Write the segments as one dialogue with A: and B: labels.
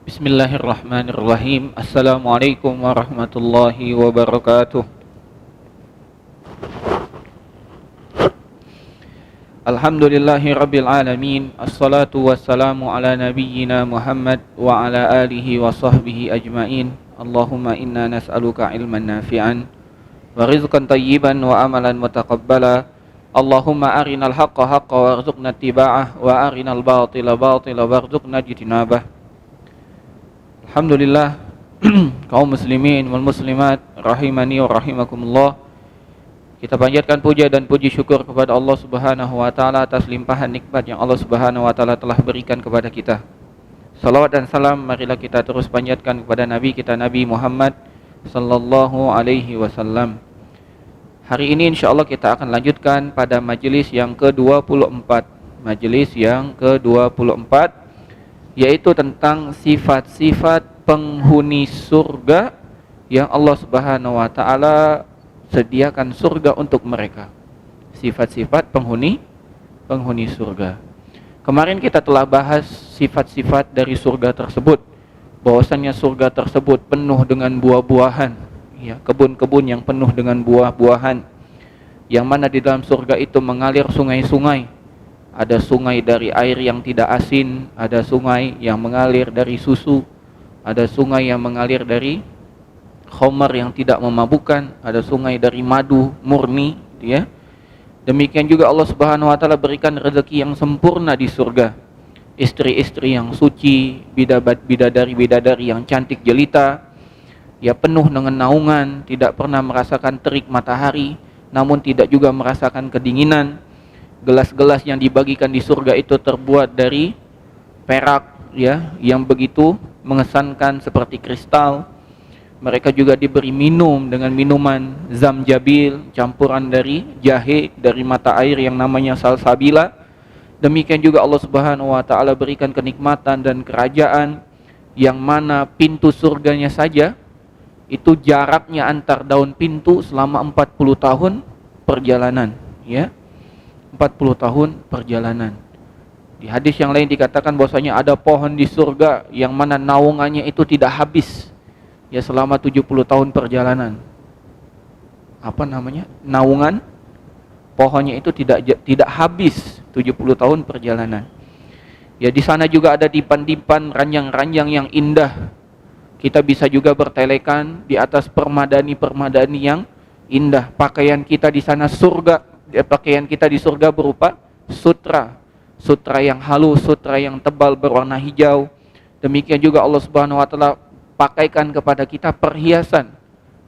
A: Bismillahirrahmanirrahim. Assalamualaikum warahmatullahi wabarakatuh. Alhamdulillahi rabbil alamin. Assalatu wassalamu ala nabiyyina Muhammad wa ala alihi wa sahbihi ajmain. Allahumma inna nas'aluka ilman nafi'an wa rizqan tayyiban wa amalan mutaqabbala. Allahumma arinal haqqa haqqa warzuqna ittiba'ah wa arinal batila batila warzuqna ijtinabah. Alhamdulillah, kaum muslimin wal muslimat rahimani wa rahimakumullah. Kita panjatkan puja dan puji syukur kepada Allah Subhanahu wa taala atas limpahan nikmat yang Allah Subhanahu wa taala telah berikan kepada kita. Salawat dan salam marilah kita terus panjatkan kepada Nabi kita, Nabi Muhammad sallallahu alaihi wasallam. Hari ini insyaallah kita akan lanjutkan pada majelis yang ke-24. Majelis yang ke-24 yaitu tentang sifat-sifat penghuni surga yang Allah Subhanahu wa taala sediakan surga untuk mereka. Sifat-sifat penghuni surga. Kemarin kita telah bahas sifat-sifat dari surga tersebut. Bahwasannya surga tersebut penuh dengan buah-buahan, ya, kebun-kebun yang penuh dengan buah-buahan. Yang mana di dalam surga itu mengalir sungai-sungai. Ada sungai dari air yang tidak asin, ada sungai yang mengalir dari susu, ada sungai yang mengalir dari khamar yang tidak memabukkan, ada sungai dari madu murni, ya. Demikian juga Allah Subhanahu wa taala berikan rezeki yang sempurna di surga. Istri-istri yang suci, bidadari-bidadari yang cantik jelita, ya, penuh dengan naungan, tidak pernah merasakan terik matahari, namun tidak juga merasakan kedinginan. Gelas-gelas yang dibagikan di surga itu terbuat dari perak, ya, yang begitu mengesankan seperti kristal. Mereka juga diberi minum dengan minuman zamjabil, campuran dari jahe dari mata air yang namanya salsabila. Demikian juga Allah Subhanahu wa taala berikan kenikmatan dan kerajaan yang mana pintu surganya saja itu jaraknya antar daun pintu selama 40 tahun perjalanan, ya. 40 tahun perjalanan. Di hadis yang lain dikatakan bahwasanya ada pohon di surga yang mana naungannya itu tidak habis, ya, selama 70 tahun perjalanan. Apa namanya? Naungan pohonnya itu tidak habis 70 tahun perjalanan. Ya, di sana juga ada dipan-dipan, ranjang-ranjang yang indah. Kita bisa juga bertelekan di atas permadani-permadani yang indah. Pakaian kita di sana pakaian kita di surga berupa sutra yang halus, sutra yang tebal berwarna hijau. Demikian juga Allah Subhanahu wa taala pakaikan kepada kita perhiasan,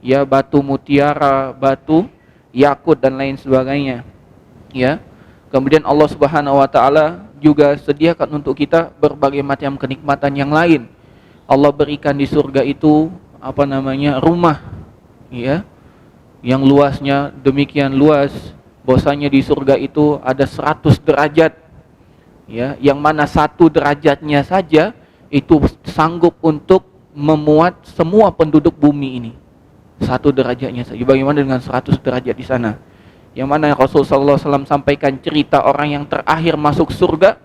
A: ya, batu mutiara, batu yakut dan lain sebagainya, ya. Kemudian Allah Subhanahu wa taala juga sediakan untuk kita berbagai macam kenikmatan yang lain. Allah berikan di surga itu rumah, ya, yang luasnya demikian luas. Bahwasanya di surga itu ada 100 derajat, ya, yang mana satu derajatnya saja itu sanggup untuk memuat semua penduduk bumi ini. Satu derajatnya saja. Bagaimana dengan 100 derajat di sana? Yang mana Rasulullah SAW sampaikan cerita orang yang terakhir masuk surga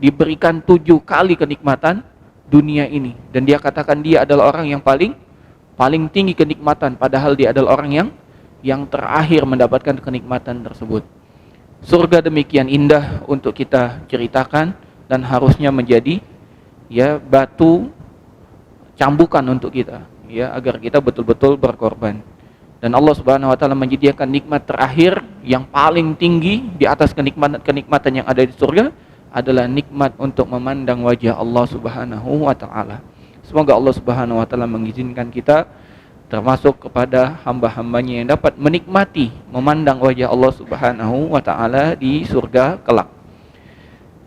A: diberikan 7 kali kenikmatan dunia ini, dan dia katakan dia adalah orang yang paling tinggi kenikmatan, padahal dia adalah orang yang terakhir mendapatkan kenikmatan tersebut. Surga demikian indah untuk kita ceritakan dan harusnya menjadi, ya, batu cambukan untuk kita, ya, agar kita betul-betul berkorban. Dan Allah Subhanahu wa taala menyediakan nikmat terakhir yang paling tinggi di atas kenikmatan yang ada di surga adalah nikmat untuk memandang wajah Allah Subhanahu wa taala. Semoga Allah Subhanahu wa taala mengizinkan kita termasuk kepada hamba-hambanya yang dapat menikmati memandang wajah Allah Subhanahu wa ta'ala di surga kelak.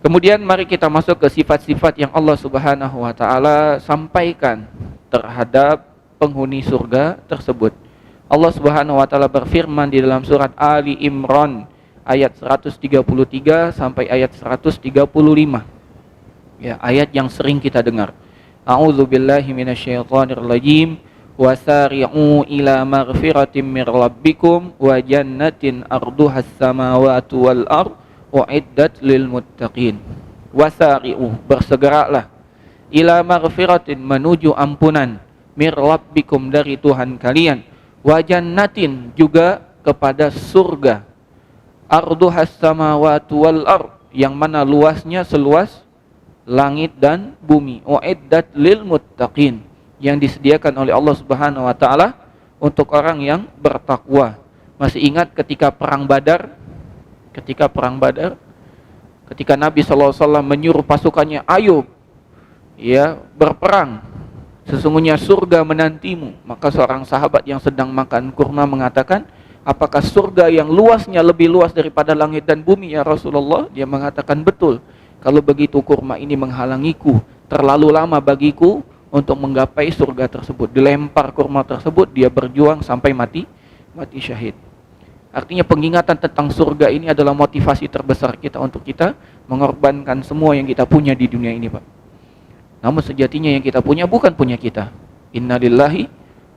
A: Kemudian mari kita masuk ke sifat-sifat yang Allah Subhanahu wa ta'ala sampaikan terhadap penghuni surga tersebut. Allah Subhanahu wa ta'ala berfirman di dalam surat Ali Imran ayat 133 sampai ayat 135. Ya, ayat yang sering kita dengar. A'udzubillahi minasyaitonirrajim. Wasari'u ila maghfiratin min rabbikum wa jannatin arduhas samawati wal ard uiddat lil muttaqin. Wasari'u, bersegeralah ila maghfiratin, menuju ampunan, mir rabbikum, dari Tuhan kalian, wa jannatin, juga kepada surga, arduhas samawati wal ard, yang mana luasnya seluas langit dan bumi, uiddat lil muttaqin, yang disediakan oleh Allah Subhanahu wa taala untuk orang yang bertakwa. Masih ingat ketika perang Badar? Ketika Nabi SAW menyuruh pasukannya, ayo ya berperang, sesungguhnya surga menantimu. Maka seorang sahabat yang sedang makan kurma mengatakan, apakah surga yang luasnya lebih luas daripada langit dan bumi ya Rasulullah? Dia mengatakan, betul. Kalau begitu kurma ini menghalangiku, terlalu lama bagiku untuk menggapai surga tersebut. Dilempar kurma tersebut, dia berjuang sampai mati syahid. Artinya pengingatan tentang surga ini adalah motivasi terbesar kita untuk kita mengorbankan semua yang kita punya di dunia ini, Pak. Namun sejatinya yang kita punya bukan punya kita. Inna lillahi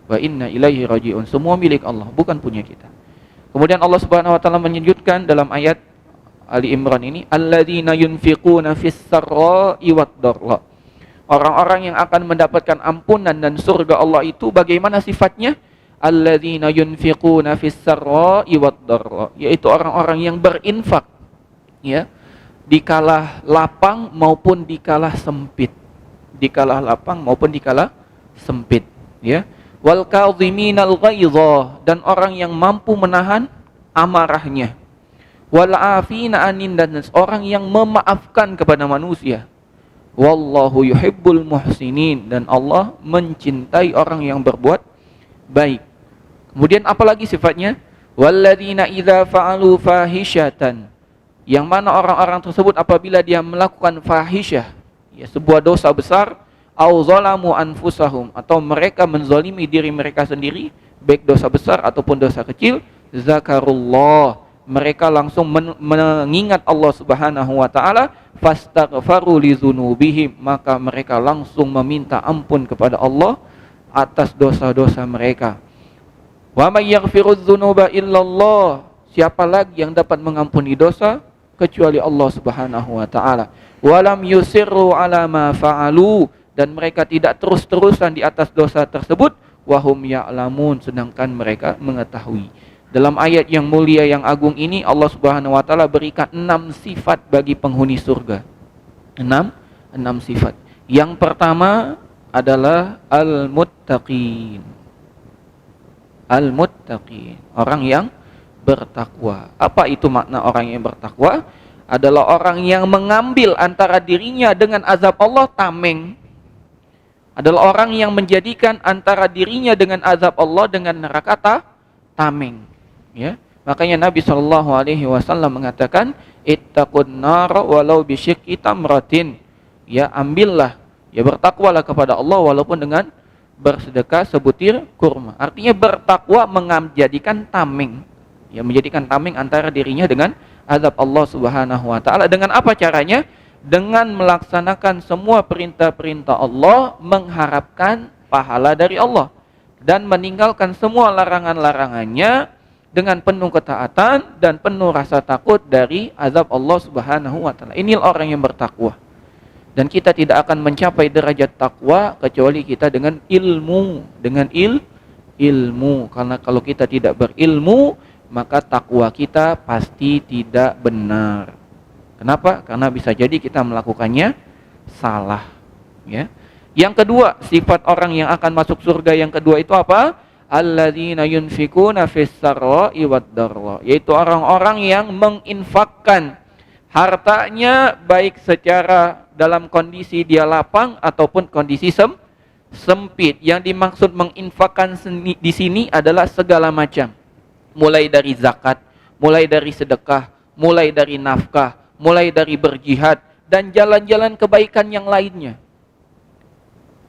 A: wa inna ilaihi raji'un. Semua milik Allah, bukan punya kita. Kemudian Allah Subhanahu wa taala menyebutkan dalam ayat Ali Imran ini, alladzina yunfiquna fis sarra'i wad dharra. Orang-orang yang akan mendapatkan ampunan dan surga Allah itu bagaimana sifatnya? Alladzina yunfiquna fis sarra'i wad dharra, yaitu orang-orang yang berinfak ya, di kala lapang maupun di kala sempit. Di kala lapang maupun di kala sempit ya. Wal kadhiminal ghaidha, dan orang yang mampu menahan amarahnya. Wal afina anin, dan orang yang memaafkan kepada manusia. Wallahu yuhibbul muhsinin, dan Allah mencintai orang yang berbuat baik. Kemudian apalagi sifatnya? Walladzina idza fa'alu fahishatan, yang mana orang-orang tersebut apabila dia melakukan fahisyah, ya sebuah dosa besar, au zalamu anfusahum, atau mereka menzalimi diri mereka sendiri, baik dosa besar ataupun dosa kecil, zakarullah, mereka langsung mengingat Allah Subhanahu wa taala, fastaghfaru lidzunubihim, maka mereka langsung meminta ampun kepada Allah atas dosa-dosa mereka. Wa may yaghfirudz dzunuba illallah, siapa lagi yang dapat mengampuni dosa kecuali Allah Subhanahu wa taala. Walam yusirru ala ma fa'alu, dan mereka tidak terus-terusan di atas dosa tersebut, wahum ya'lamun, sedangkan mereka mengetahui. Dalam ayat yang mulia yang agung ini Allah Subhanahu wa taala berikan 6 sifat bagi penghuni surga. 6 sifat. Yang pertama adalah al-muttaqin. Al-muttaqin, orang yang bertakwa. Apa itu makna orang yang bertakwa? Adalah orang yang mengambil antara dirinya dengan azab Allah tameng. Adalah orang yang menjadikan antara dirinya dengan azab Allah dengan neraka tameng. Ya, makanya Nabi SAW mengatakan, ittaqun nar walau bisyikki tamratin. Ya, ambillah, ya bertakwalah kepada Allah walaupun dengan bersedekah sebutir kurma. Artinya bertakwa menjadikan tameng, ya menjadikan tameng antara dirinya dengan azab Allah Subhanahu wa taala. Dengan apa caranya? Dengan melaksanakan semua perintah-perintah Allah, mengharapkan pahala dari Allah, dan meninggalkan semua larangan-larangannya dengan penuh ketaatan dan penuh rasa takut dari azab Allah Subhanahu wa taala. Inilah orang yang bertakwa. Dan kita tidak akan mencapai derajat takwa kecuali kita dengan ilmu, ilmu. Karena kalau kita tidak berilmu, maka takwa kita pasti tidak benar. Kenapa? Karena bisa jadi kita melakukannya salah, ya. Yang kedua, sifat orang yang akan masuk surga yang kedua itu apa? Alladzina yunfikuna fis sarra'i wad dharra, yaitu orang-orang yang menginfakkan hartanya baik secara dalam kondisi dia lapang ataupun kondisi sempit. Yang dimaksud menginfakkan di sini adalah segala macam. Mulai dari zakat, mulai dari sedekah, mulai dari nafkah, mulai dari berjihad dan jalan-jalan kebaikan yang lainnya.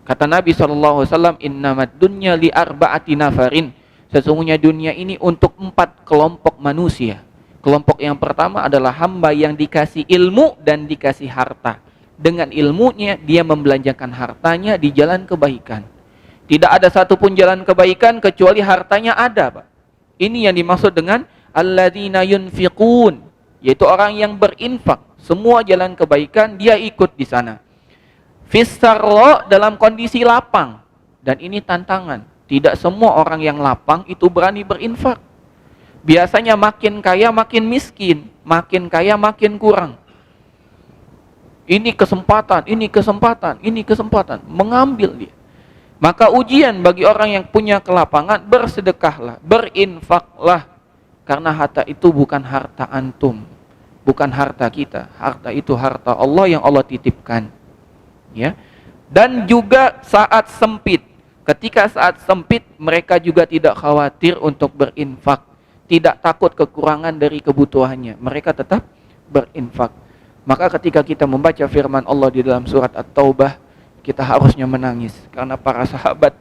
A: Kata Nabi SAW, innamad dunya li arba'ati nafarin, sesungguhnya dunia ini untuk 4 kelompok manusia. Kelompok yang pertama adalah hamba yang dikasih ilmu dan dikasih harta. Dengan ilmunya dia membelanjakan hartanya di jalan kebaikan. Tidak ada satupun jalan kebaikan kecuali hartanya ada, Pak. Ini yang dimaksud dengan alladzina yunfiqun, yaitu orang yang berinfak. Semua jalan kebaikan dia ikut di sana. Fisarro dalam kondisi lapang. Dan ini tantangan. Tidak semua orang yang lapang itu berani berinfak. Biasanya makin kaya makin miskin, makin kaya makin kurang. Ini kesempatan, ini kesempatan, ini kesempatan. Mengambil dia. Maka ujian bagi orang yang punya kelapangan, bersedekahlah, berinfaklah. Karena harta itu bukan harta antum, bukan harta kita. Harta itu harta Allah yang Allah titipkan. Ya. Dan juga saat sempit. Ketika saat sempit, mereka juga tidak khawatir untuk berinfak. Tidak takut kekurangan dari kebutuhannya. Mereka tetap berinfak. Maka ketika kita membaca firman Allah di dalam surat At-Taubah, kita harusnya menangis. Karena para sahabat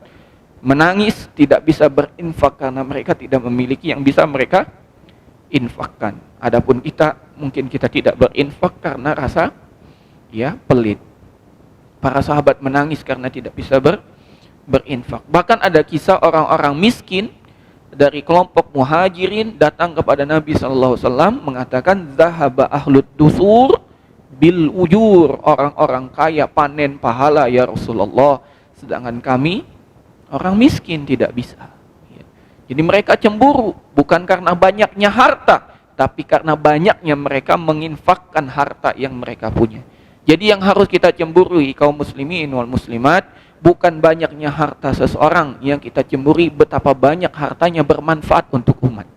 A: menangis tidak bisa berinfak karena mereka tidak memiliki yang bisa mereka infakkan. Adapun kita, mungkin kita tidak berinfak karena rasa pelit. Para sahabat menangis karena tidak bisa berinfak. Bahkan ada kisah orang-orang miskin dari kelompok muhajirin datang kepada Nabi SAW mengatakan, zahaba ahlut dusur bil ujur, orang-orang kaya panen pahala ya Rasulullah, sedangkan kami orang miskin tidak bisa. Jadi mereka cemburu bukan karena banyaknya harta, tapi karena banyaknya mereka menginfakkan harta yang mereka punya. Jadi yang harus kita cemburui kaum muslimin wal muslimat bukan banyaknya harta seseorang, yang kita cemburi betapa banyak hartanya bermanfaat untuk umat.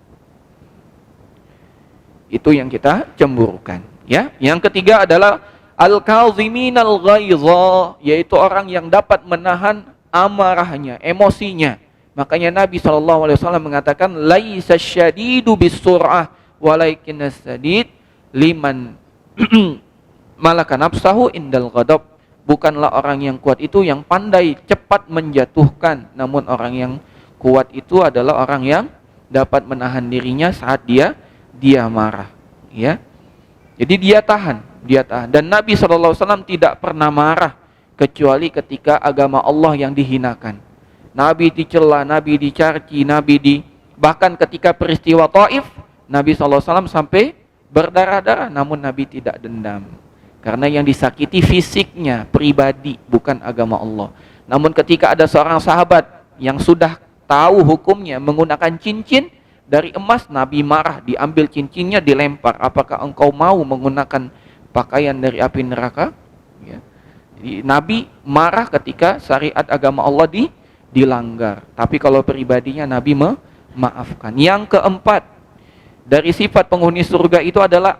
A: Itu yang kita cemburukan. Ya, yang ketiga adalah al-kaziminal ghaiza, yaitu orang yang dapat menahan amarahnya, emosinya. Makanya Nabi SAW mengatakan, laisa syadidu bisur'ah walaikinas sadid liman malaka nafsahu indal ghadab. Bukanlah orang yang kuat itu yang pandai cepat menjatuhkan, namun orang yang kuat itu adalah orang yang dapat menahan dirinya saat dia marah. Ya. Jadi dia tahan. Dan Nabi SAW tidak pernah marah kecuali ketika agama Allah yang dihinakan. Nabi dicela, Nabi dicaci, bahkan ketika peristiwa Taif, Nabi SAW sampai berdarah-darah, namun Nabi tidak dendam. Karena yang disakiti fisiknya, pribadi, bukan agama Allah. Namun ketika ada seorang sahabat yang sudah tahu hukumnya menggunakan cincin dari emas, Nabi marah, diambil cincinnya, dilempar. Apakah engkau mau menggunakan pakaian dari api neraka? Ya. Jadi, Nabi marah ketika syariat agama Allah dilanggar. Tapi kalau pribadinya Nabi memaafkan. Yang keempat, dari sifat penghuni surga itu adalah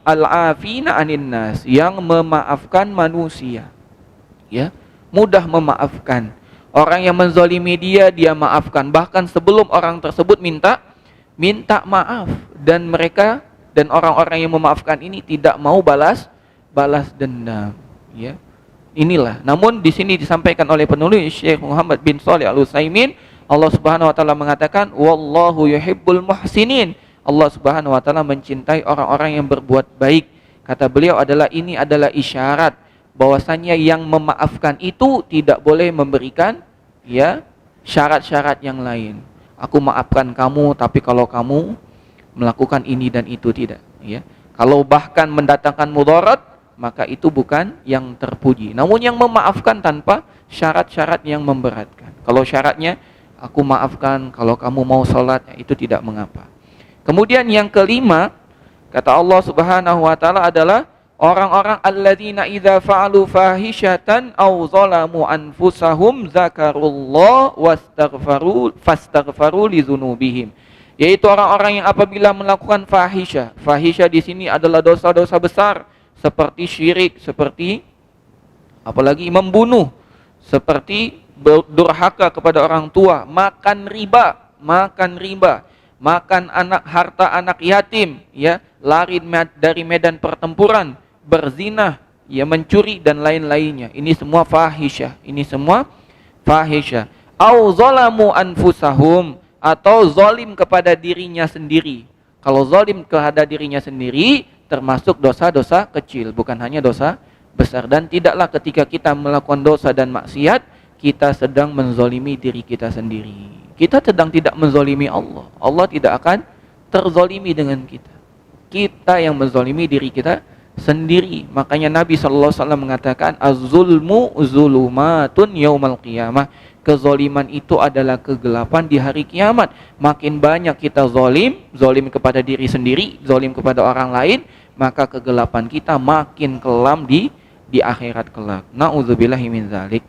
A: al-afina anin nas, yang memaafkan manusia. Ya, mudah memaafkan. Orang yang menzalimi dia maafkan. Bahkan sebelum orang tersebut minta maaf, dan mereka dan orang-orang yang memaafkan ini tidak mau balas dendam. Ya, inilah. Namun di sini disampaikan oleh penulis Syekh Muhammad bin Shalih Al-Utsaimin, Allah Subhanahu wa taala mengatakan, wallahu yuhibbul muhsinin. Allah Subhanahu wa taala mencintai orang-orang yang berbuat baik. Kata beliau ini adalah isyarat bahwasannya yang memaafkan itu tidak boleh memberikan syarat-syarat yang lain. Aku maafkan kamu, tapi kalau kamu melakukan ini dan itu, tidak. Ya. Kalau bahkan mendatangkan mudarat, maka itu bukan yang terpuji. Namun yang memaafkan tanpa syarat-syarat yang memberatkan. Kalau syaratnya, aku maafkan kalau kamu mau sholat, itu tidak mengapa. Kemudian yang kelima, kata Allah Subhanahu wa taala adalah orang-orang alladzina idza fa'alu fahishatan aw zalamu anfusahum zakarullah fastaghfaru li dzunubihim. Yaitu orang-orang yang apabila melakukan fahisha. Fahisha di sini adalah dosa-dosa besar seperti syirik, seperti apalagi membunuh, seperti durhaka kepada orang tua, makan riba, makan harta anak yatim, ya, lari dari medan pertempuran, berzina, ya, mencuri dan lain-lainnya. Ini semua fahisyah. Au zalamu anfusahum, atau zalim kepada dirinya sendiri. Kalau zalim kepada dirinya sendiri termasuk dosa-dosa kecil, bukan hanya dosa besar. Dan tidaklah ketika kita melakukan dosa dan maksiat kita sedang menzalimi diri kita sendiri. Kita sedang tidak menzalimi Allah. Allah tidak akan terzalimi dengan kita. Kita yang menzalimi diri kita sendiri. Makanya Nabi SAW mengatakan az-zulmu zulumatun yaumal qiyamah. Kezoliman itu adalah kegelapan di hari kiamat. Makin banyak kita zolim kepada diri sendiri, zolim kepada orang lain, maka kegelapan kita makin kelam di akhirat kelak. Na'udzubillahi min dzalik.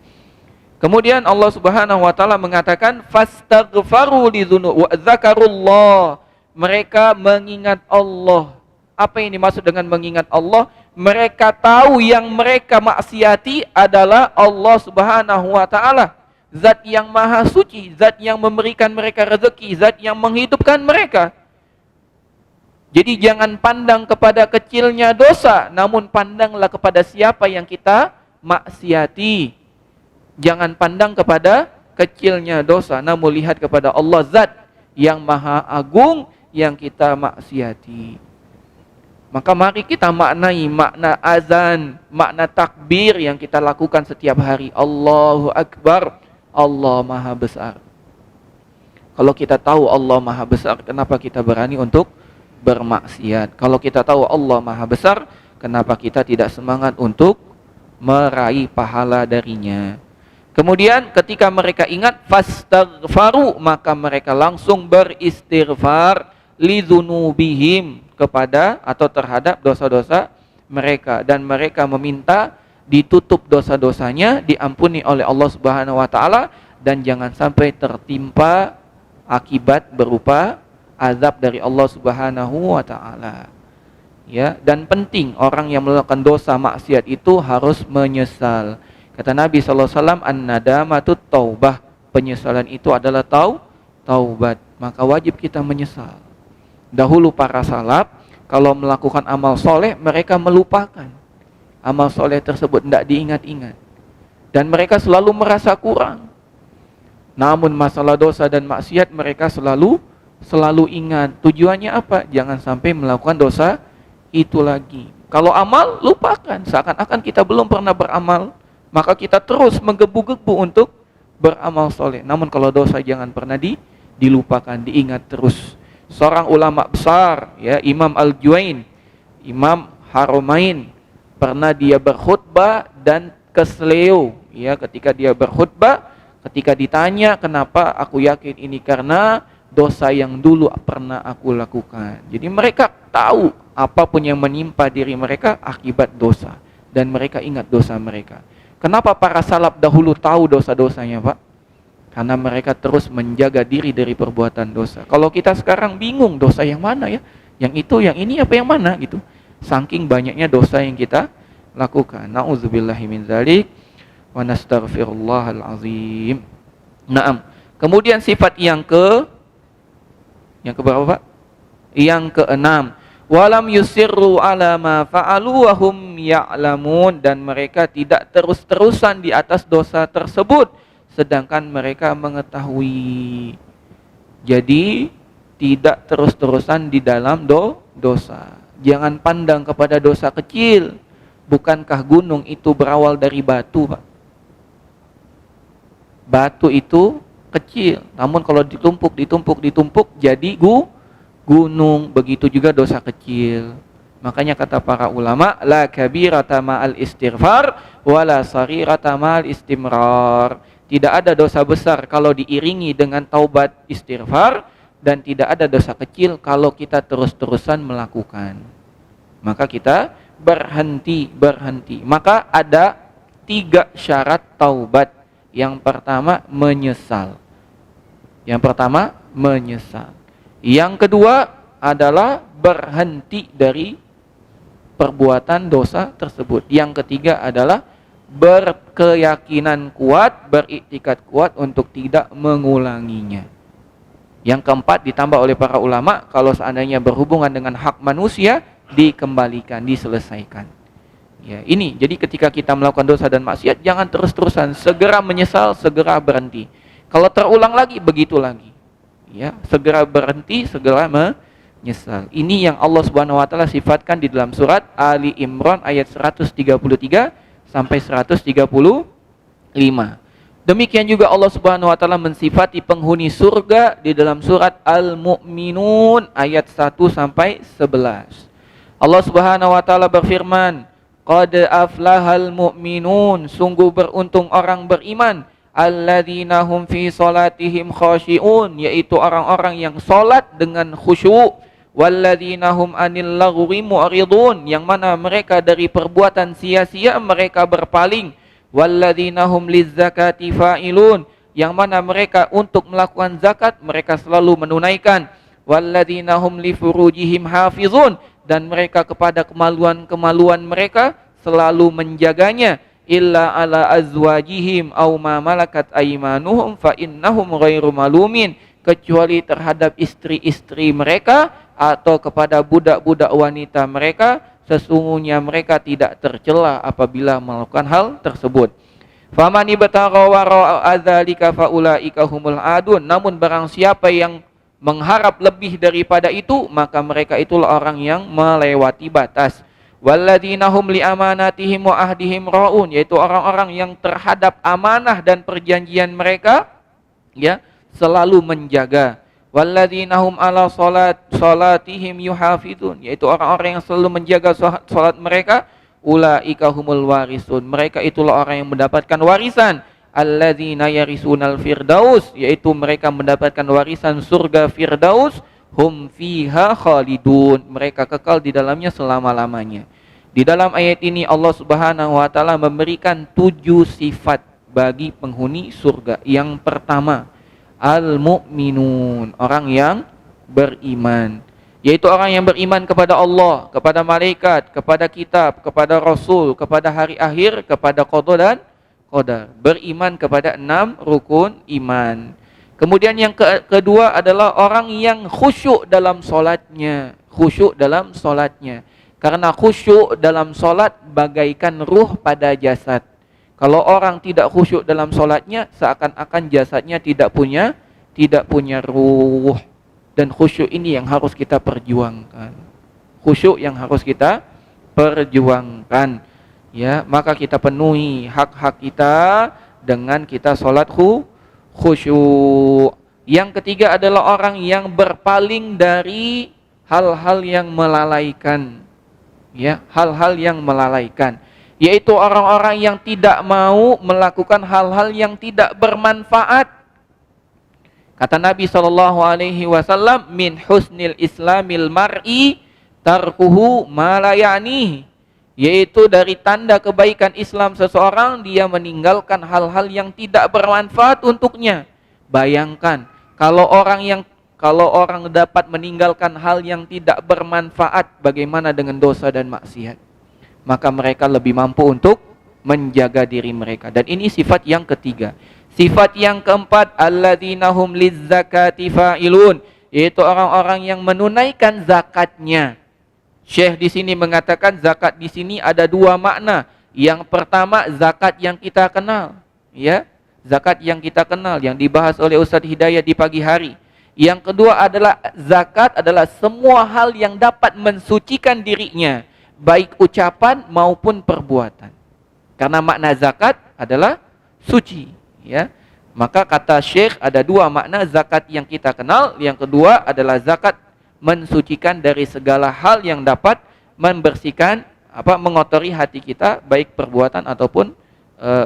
A: Kemudian Allah Subhanahu wa taala mengatakan fastaghfaru lidzunub wa dzakarullah. Mereka mengingat Allah. Apa yang dimaksud dengan mengingat Allah? Mereka tahu yang mereka maksiati adalah Allah Subhanahu wa taala. Zat yang maha suci, zat yang memberikan mereka rezeki, zat yang menghidupkan mereka. Jadi jangan pandang kepada kecilnya dosa, namun pandanglah kepada siapa yang kita maksiati. Jangan pandang kepada kecilnya dosa, namun lihat kepada Allah, zat yang maha agung yang kita maksiati. Maka mari kita maknai makna azan, makna takbir yang kita lakukan setiap hari. Allahu Akbar, Allah maha besar. Kalau kita tahu Allah maha besar, kenapa kita berani untuk bermaksiat? Kalau kita tahu Allah maha besar, kenapa kita tidak semangat untuk meraih pahala darinya? Kemudian ketika mereka ingat fastaghfaru, maka mereka langsung beristighfar lidzunubihim, kepada atau terhadap dosa-dosa mereka, dan mereka meminta ditutup dosa-dosanya, diampuni oleh Allah Subhanahu wa taala, dan jangan sampai tertimpa akibat berupa azab dari Allah Subhanahu wa taala. Ya, dan penting orang yang melakukan dosa maksiat itu harus menyesal. Kata Nabi sallallahu alaihi wasallam, an-nadamatut taubah. Penyesalan itu adalah taubat. Maka wajib kita menyesal. Dahulu para salaf kalau melakukan amal soleh, mereka melupakan amal soleh tersebut, tidak diingat-ingat, dan mereka selalu merasa kurang. Namun masalah dosa dan maksiat mereka selalu ingat. Tujuannya apa? Jangan sampai melakukan dosa itu lagi. Kalau amal, lupakan, seakan-akan kita belum pernah beramal, maka kita terus menggebu-gebu untuk beramal soleh. Namun kalau dosa jangan pernah dilupakan, diingat terus. Seorang ulama besar, ya, Imam Al-Juwain, Imam Haromain, pernah dia berkhutbah dan kesleo, ya, ketika dia berkhutbah, ketika ditanya kenapa, aku yakin ini karena dosa yang dulu pernah aku lakukan. Jadi mereka tahu apapun yang menimpa diri mereka akibat dosa, dan mereka ingat dosa mereka. Kenapa para salaf dahulu tahu dosa-dosanya, Pak? Karena mereka terus menjaga diri dari perbuatan dosa. Kalau kita sekarang bingung dosa yang mana ya? Yang itu, yang ini, apa yang mana gitu. Saking banyaknya dosa yang kita lakukan. Na'udzubillahi min dzalik wa nastaghfirullahal azim. Naam. Kemudian sifat yang keberapa, Pak? Yang keenam. Walam yusirru ala ma fa'alu wa hum ya'lamun, dan mereka tidak terus-terusan di atas dosa tersebut sedangkan mereka mengetahui. Jadi tidak terus-terusan di dalam dosa. Jangan pandang kepada dosa kecil. Bukankah gunung itu berawal dari batu, Pak? Batu itu kecil, namun kalau ditumpuk jadi gunung. Begitu juga dosa kecil. Makanya kata para ulama, la kabirata ma'al istighfar wala sarirata ma'al istimrar. Tidak ada dosa besar kalau diiringi dengan taubat istighfar, dan tidak ada dosa kecil kalau kita terus-terusan melakukan. Maka kita berhenti. Maka ada 3 syarat taubat. Yang pertama menyesal. Yang kedua adalah berhenti dari perbuatan dosa tersebut. Yang ketiga adalah berkeyakinan kuat, beriktikad kuat untuk tidak mengulanginya. Yang keempat ditambah oleh para ulama, kalau seandainya berhubungan dengan hak manusia, dikembalikan, diselesaikan. Ya, ini jadi ketika kita melakukan dosa dan maksiat, jangan terus-terusan, segera menyesal, segera berhenti. Kalau terulang lagi, begitu lagi. Ya, segera berhenti, segera menyesal. Ini yang Allah Subhanahu wa taala sifatkan di dalam surat Ali Imran ayat 133 sampai 135. Demikian juga Allah Subhanahu wa taala mensifati penghuni surga di dalam surat Al-Mu'minun ayat 1 sampai 11. Allah Subhanahu wa taala berfirman, qad aflahal mu'minun, sungguh beruntung orang beriman, alladzina hum fi salatihim khashi'un, yaitu orang-orang yang salat dengan khusyuk, walladzina hum anil lagwi mu'ridun, yang mana mereka dari perbuatan sia-sia mereka berpaling, walladzina hum lizzakati fa'ilun, yang mana mereka untuk melakukan zakat mereka selalu menunaikan, walladzina hum li furujihim hafizun, dan mereka kepada kemaluan-kemaluan mereka selalu menjaganya, illa ala azwajihim aw ma malakat aymanuhum fa innahum ghairu malumin, kecuali terhadap istri-istri mereka atau kepada budak-budak wanita mereka, sesungguhnya mereka tidak tercela apabila melakukan hal tersebut. Faman ibtagha wara'a dzalika faulaika humul adun, namun barang siapa yang mengharap lebih daripada itu, maka mereka itulah orang yang melewati batas. Walladzina hum li amanatihim wa ahdihim raun, yaitu orang-orang yang terhadap amanah dan perjanjian mereka ya selalu menjaga. Walladzina hum ala salatihim yuhafizun, yaitu orang-orang yang selalu menjaga salat mereka. Ulaika humul warisun, mereka itulah orang yang mendapatkan warisan. Alladzina yarisunal firdaus, yaitu mereka mendapatkan warisan surga firdaus. Hum fiha khalidun, mereka kekal di dalamnya selama-lamanya. Di dalam ayat ini Allah Subhanahu wa taala memberikan 7 sifat bagi penghuni surga. Yang pertama, al-mu'minun, orang yang beriman, yaitu orang yang beriman kepada Allah, kepada malaikat, kepada kitab, kepada rasul, kepada hari akhir, kepada qada dan qadar. Beriman kepada 6 rukun iman. Kemudian yang kedua adalah orang yang khusyuk dalam solatnya. Khusyuk dalam solatnya. Karena khusyuk dalam solat bagaikan ruh pada jasad. Kalau orang tidak khusyuk dalam solatnya, seakan-akan jasadnya tidak punya ruh. Dan khusyuk ini yang harus kita perjuangkan. Khusyuk yang harus kita perjuangkan. Ya, maka kita penuhi hak-hak kita dengan kita salat khusyuk. Yang ketiga adalah orang yang berpaling dari hal-hal yang melalaikan. Ya, hal-hal yang melalaikan, yaitu orang-orang yang tidak mau melakukan hal-hal yang tidak bermanfaat. Kata Nabi SAW, min husnil islamil mar'i tarkuhu ma la ya'nihi, yaitu dari tanda kebaikan Islam seseorang dia meninggalkan hal-hal yang tidak bermanfaat untuknya. Bayangkan kalau orang dapat meninggalkan hal yang tidak bermanfaat, bagaimana dengan dosa dan maksiat? Maka mereka lebih mampu untuk menjaga diri mereka. Dan ini sifat yang ketiga. Sifat yang keempat, alladzina hum lizzakati fa'ilun, yaitu orang-orang yang menunaikan zakatnya. Syekh di sini mengatakan zakat di sini ada 2 makna. Yang pertama, zakat yang kita kenal, ya. Zakat yang kita kenal yang dibahas oleh Ustaz Hidayat di pagi hari. Yang kedua adalah zakat adalah semua hal yang dapat mensucikan dirinya, baik ucapan maupun perbuatan. Karena makna zakat adalah suci. Ya, maka kata Syekh ada 2 makna zakat yang kita kenal. Yang kedua adalah zakat mensucikan dari segala hal yang dapat membersihkan, mengotori hati kita, baik perbuatan ataupun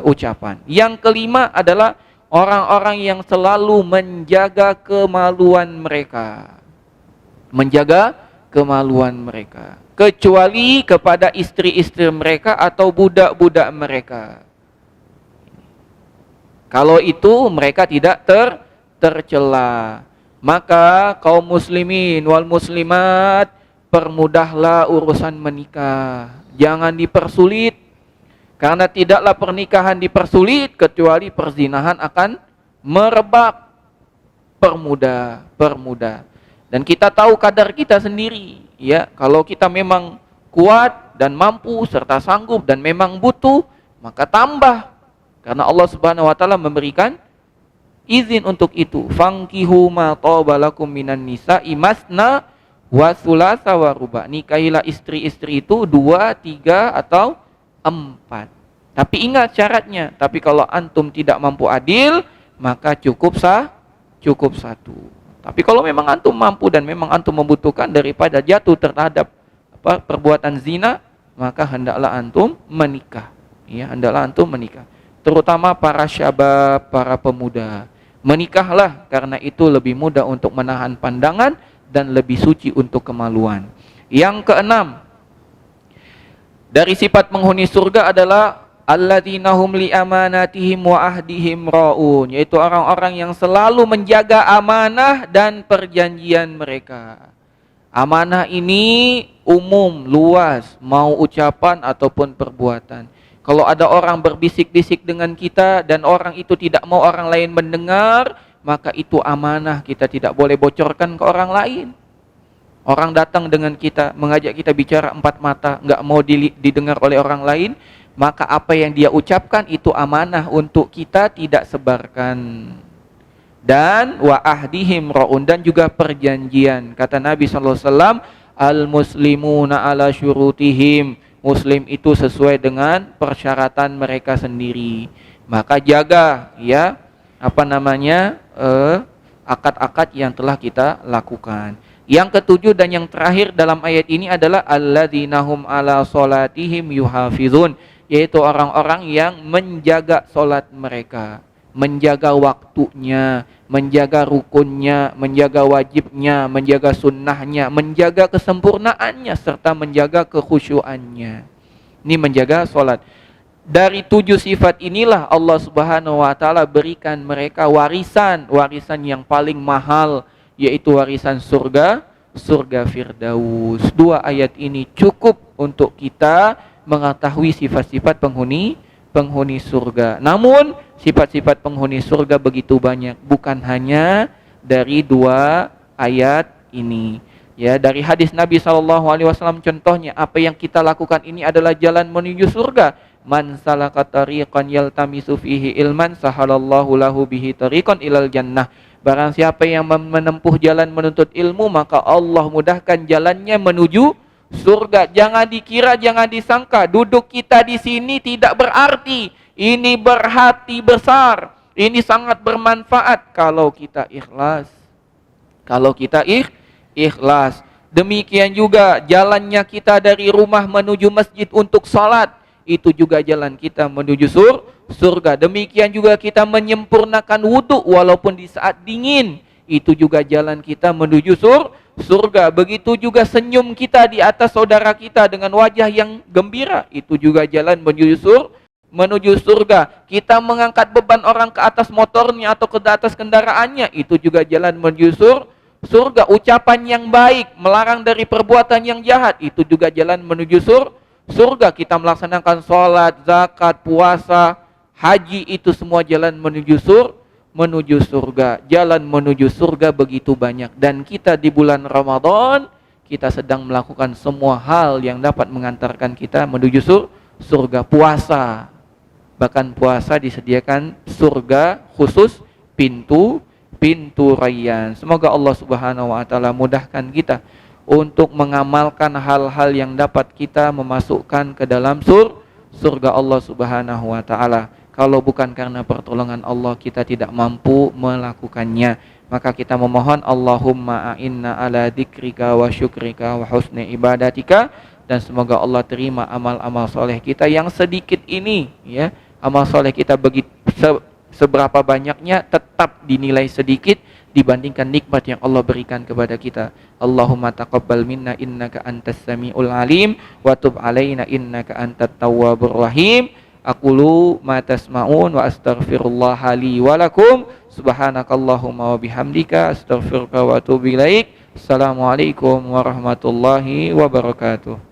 A: ucapan. Yang kelima adalah orang-orang yang selalu menjaga kemaluan mereka. Menjaga kemaluan mereka, kecuali kepada istri-istri mereka atau budak-budak mereka. Kalau itu mereka tidak tercela. Maka kaum muslimin wal muslimat, permudahlah urusan menikah. Jangan dipersulit. Karena tidaklah pernikahan dipersulit kecuali perzinahan akan merebak. Permudah. Dan kita tahu kadar kita sendiri, ya. Kalau kita memang kuat dan mampu serta sanggup dan memang butuh, maka tambah. Karena Allah Subhanahu wa taala memberikan izin untuk itu. Fankihu ma tabalakum minan nisa'i masna wa thulatsa wa ruba. Nikahilah istri-istri itu 2, 3 atau 4. Tapi ingat syaratnya. Tapi kalau antum tidak mampu adil, maka cukup 1. Tapi kalau memang antum mampu dan memang antum membutuhkan, daripada jatuh terhadap perbuatan zina, maka hendaklah antum menikah. Ya, hendaklah antum menikah. Terutama para syabab, para pemuda. Menikahlah, karena itu lebih mudah untuk menahan pandangan dan lebih suci untuk kemaluan. Yang keenam, dari sifat penghuni surga adalah alladzina hum li amanatihim wa ahdihim raun, yaitu orang-orang yang selalu menjaga amanah dan perjanjian mereka. Amanah ini umum, luas, mau ucapan ataupun perbuatan. Kalau ada orang berbisik-bisik dengan kita dan orang itu tidak mau orang lain mendengar, maka itu amanah, kita tidak boleh bocorkan ke orang lain. Orang datang dengan kita, mengajak kita bicara empat mata, nggak mau didengar oleh orang lain, maka apa yang dia ucapkan itu amanah untuk kita tidak sebarkan. Dan wa ahdihim raun, dan juga perjanjian. Kata Nabi SAW, al-muslimuna ala syurutihim, muslim itu sesuai dengan persyaratan mereka sendiri. Maka jaga ya, akad-akad yang telah kita lakukan. Yang ketujuh dan yang terakhir dalam ayat ini adalah alladzina hum ala salatihim yuhafizun, yaitu orang-orang yang menjaga salat mereka, menjaga waktunya, menjaga rukunnya, menjaga wajibnya, menjaga sunnahnya, menjaga kesempurnaannya, serta menjaga kekhusyuannya. Ini menjaga salat. Dari 7 sifat inilah Allah Subhanahu wa taala berikan mereka warisan yang paling mahal, yaitu warisan surga Firdaus. 2 ayat ini cukup untuk kita mengetahui sifat-sifat penghuni surga. Namun sifat-sifat penghuni surga begitu banyak, bukan hanya dari 2 ayat ini. Ya, dari hadis Nabi SAW contohnya, apa yang kita lakukan ini adalah jalan menuju surga. Man salaka tariqan yaltamisu fihi ilman sahalallahu lahu bihi tariqan ilal jannah. Barang siapa yang menempuh jalan menuntut ilmu, maka Allah mudahkan jalannya menuju surga. Jangan dikira, jangan disangka duduk kita di sini tidak berarti. Ini berhati besar. Ini sangat bermanfaat kalau kita ikhlas. Ikhlas. Demikian juga jalannya kita dari rumah menuju masjid untuk salat, itu juga jalan kita menuju surga. Demikian juga kita menyempurnakan wudhu walaupun di saat dingin, itu juga jalan kita menuju surga. Begitu juga senyum kita di atas saudara kita dengan wajah yang gembira, itu juga jalan menuju surga. Kita mengangkat beban orang ke atas motornya atau ke atas kendaraannya, itu juga jalan menuju surga. Ucapan yang baik, melarang dari perbuatan yang jahat, itu juga jalan menuju surga. Kita melaksanakan sholat, zakat, puasa, haji, itu semua jalan menuju surga. Jalan menuju surga begitu banyak. Dan kita di bulan Ramadan, kita sedang melakukan semua hal yang dapat mengantarkan kita menuju surga. Puasa, bahkan puasa disediakan surga khusus, pintu rayyan. Semoga Allah Subhanahu wa taala mudahkan kita untuk mengamalkan hal-hal yang dapat kita memasukkan ke dalam surga Allah Subhanahu wa taala. Kalau bukan karena pertolongan Allah, kita tidak mampu melakukannya. Maka kita memohon, Allahumma a'inna ala dzikrika wa syukrika wa husni ibadatika, dan semoga Allah terima amal-amal soleh kita yang sedikit ini, ya. Amal soleh kita seberapa banyaknya tetap dinilai sedikit dibandingkan nikmat yang Allah berikan kepada kita. Allahumma taqabbal minna innaka antas samiul alim wa tub alaina innaka antat tawwabur rahim. Aqulu ma tasma'un wa astaghfirullah li wa lakum. Subhanakallahumma wa bihamdika astaghfiruka wa atubu ilaik. Assalamualaikum warahmatullahi wabarakatuh.